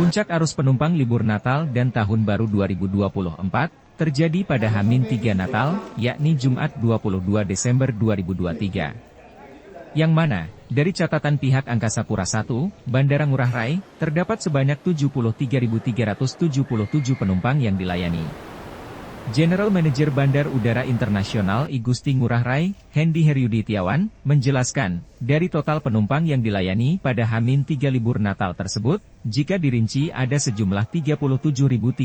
Puncak arus penumpang libur Natal dan Tahun Baru 2024 terjadi pada H-3 Natal, yakni Jumat 22 Desember 2023. Yang mana, dari catatan pihak Angkasa Pura I, Bandara Ngurah Rai, terdapat sebanyak 73.377 penumpang yang dilayani. General Manager Bandar Udara Internasional I Gusti Ngurah Rai, Hendy Heryuditiawan, menjelaskan, dari total penumpang yang dilayani pada H-3 libur Natal tersebut, jika dirinci ada sejumlah 37.350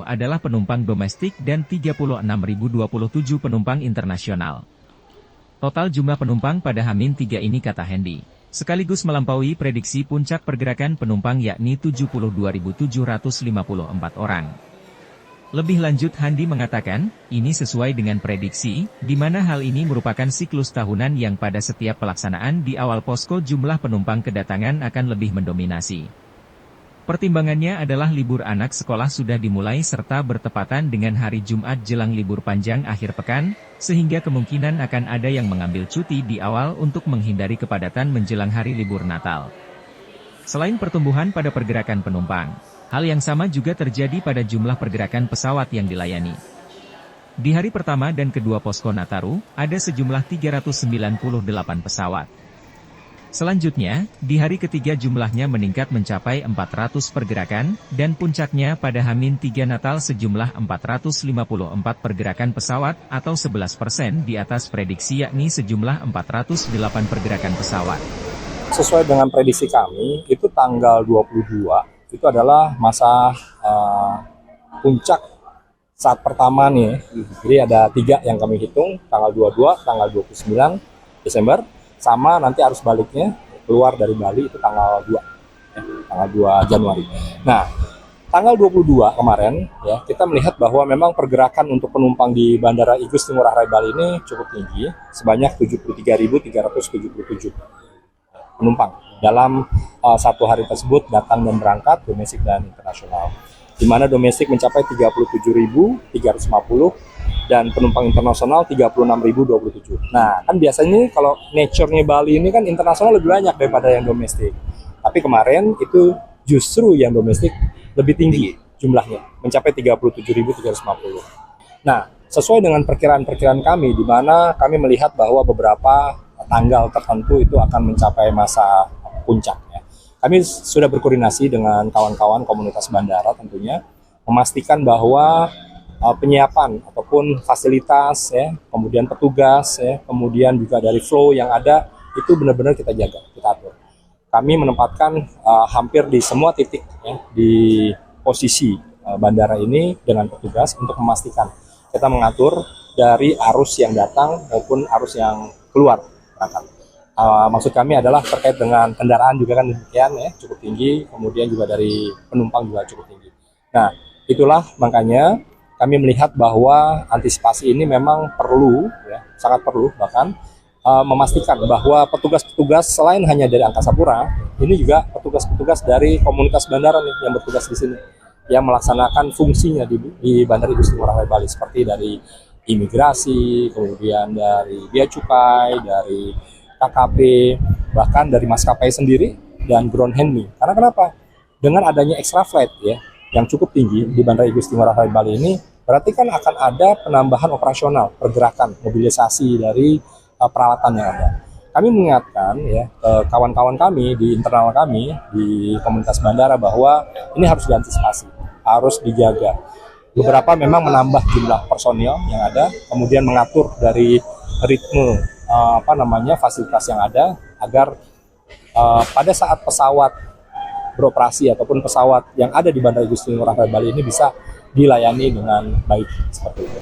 adalah penumpang domestik dan 36.027 penumpang internasional. Total jumlah penumpang pada H-3 ini, kata Hendy, sekaligus melampaui prediksi puncak pergerakan penumpang yakni 72.754 orang. Lebih lanjut Hendy mengatakan, ini sesuai dengan prediksi, di mana hal ini merupakan siklus tahunan yang pada setiap pelaksanaan di awal posko jumlah penumpang kedatangan akan lebih mendominasi. Pertimbangannya adalah libur anak sekolah sudah dimulai serta bertepatan dengan hari Jumat jelang libur panjang akhir pekan, sehingga kemungkinan akan ada yang mengambil cuti di awal untuk menghindari kepadatan menjelang hari libur Natal. Selain pertumbuhan pada pergerakan penumpang, hal yang sama juga terjadi pada jumlah pergerakan pesawat yang dilayani. Di hari pertama dan kedua posko Nataru, ada sejumlah 398 pesawat. Selanjutnya, di hari ketiga jumlahnya meningkat mencapai 400 pergerakan, dan puncaknya pada H-3 Natal sejumlah 454 pergerakan pesawat, atau 11% di atas prediksi yakni sejumlah 408 pergerakan pesawat. Sesuai dengan prediksi kami, itu tanggal 22, itu adalah masa puncak saat pertama nih. Jadi ada 3 yang kami hitung, tanggal 22, tanggal 29 Desember, sama nanti arus baliknya keluar dari Bali itu tanggal 2, tanggal 2 Januari. Nah, tanggal 22 kemarin ya kita melihat bahwa memang pergerakan untuk penumpang di Bandara I Gusti Ngurah Rai Bali ini cukup tinggi, sebanyak 73.377 penumpang dalam satu hari tersebut datang dan berangkat domestik dan internasional, di mana domestik mencapai 37.350 dan penumpang internasional 36.027. Nah, kan biasanya kalau nature-nya Bali ini kan internasional lebih banyak daripada yang domestik. Tapi kemarin itu justru yang domestik lebih tinggi jumlahnya, mencapai 37.350. Nah, sesuai dengan perkiraan-perkiraan kami, di mana kami melihat bahwa beberapa tanggal tertentu itu akan mencapai masa puncaknya. Kami sudah berkoordinasi dengan kawan-kawan komunitas bandara tentunya, memastikan bahwa penyiapan ataupun fasilitas, ya, kemudian petugas, ya, kemudian juga dari flow yang ada, itu benar-benar kita jaga, kita atur. Kami menempatkan hampir di semua titik ya, di posisi bandara ini dengan petugas untuk memastikan kita mengatur dari arus yang datang maupun arus yang keluar. Maksud kami adalah terkait dengan kendaraan juga kan demikian ya, cukup tinggi, kemudian juga dari penumpang juga cukup tinggi. Nah, itulah makanya kami melihat bahwa antisipasi ini memang perlu, ya, sangat perlu bahkan memastikan bahwa petugas-petugas selain hanya dari Angkasa Pura, ini juga petugas-petugas dari komunitas bandara nih yang bertugas di sini, yang melaksanakan fungsinya di Bandara I Gusti Ngurah Rai Bali, seperti dari imigrasi, kemudian dari bea cukai, dari KKP, bahkan dari maskapai sendiri dan ground handling. Karena kenapa? Dengan adanya extra flight ya yang cukup tinggi di Bandara I Gusti Ngurah Rai Bali ini, berarti kan akan ada penambahan operasional, pergerakan, mobilisasi dari peralatan yang ada. Kami mengingatkan ya kawan-kawan kami di internal kami di komunitas bandara bahwa ini harus diantisipasi, harus dijaga. Beberapa memang menambah jumlah personil yang ada, kemudian mengatur dari ritme fasilitas yang ada agar pada saat pesawat beroperasi ataupun pesawat yang ada di Bandara I Gusti Ngurah Rai Bali ini bisa dilayani dengan baik seperti itu.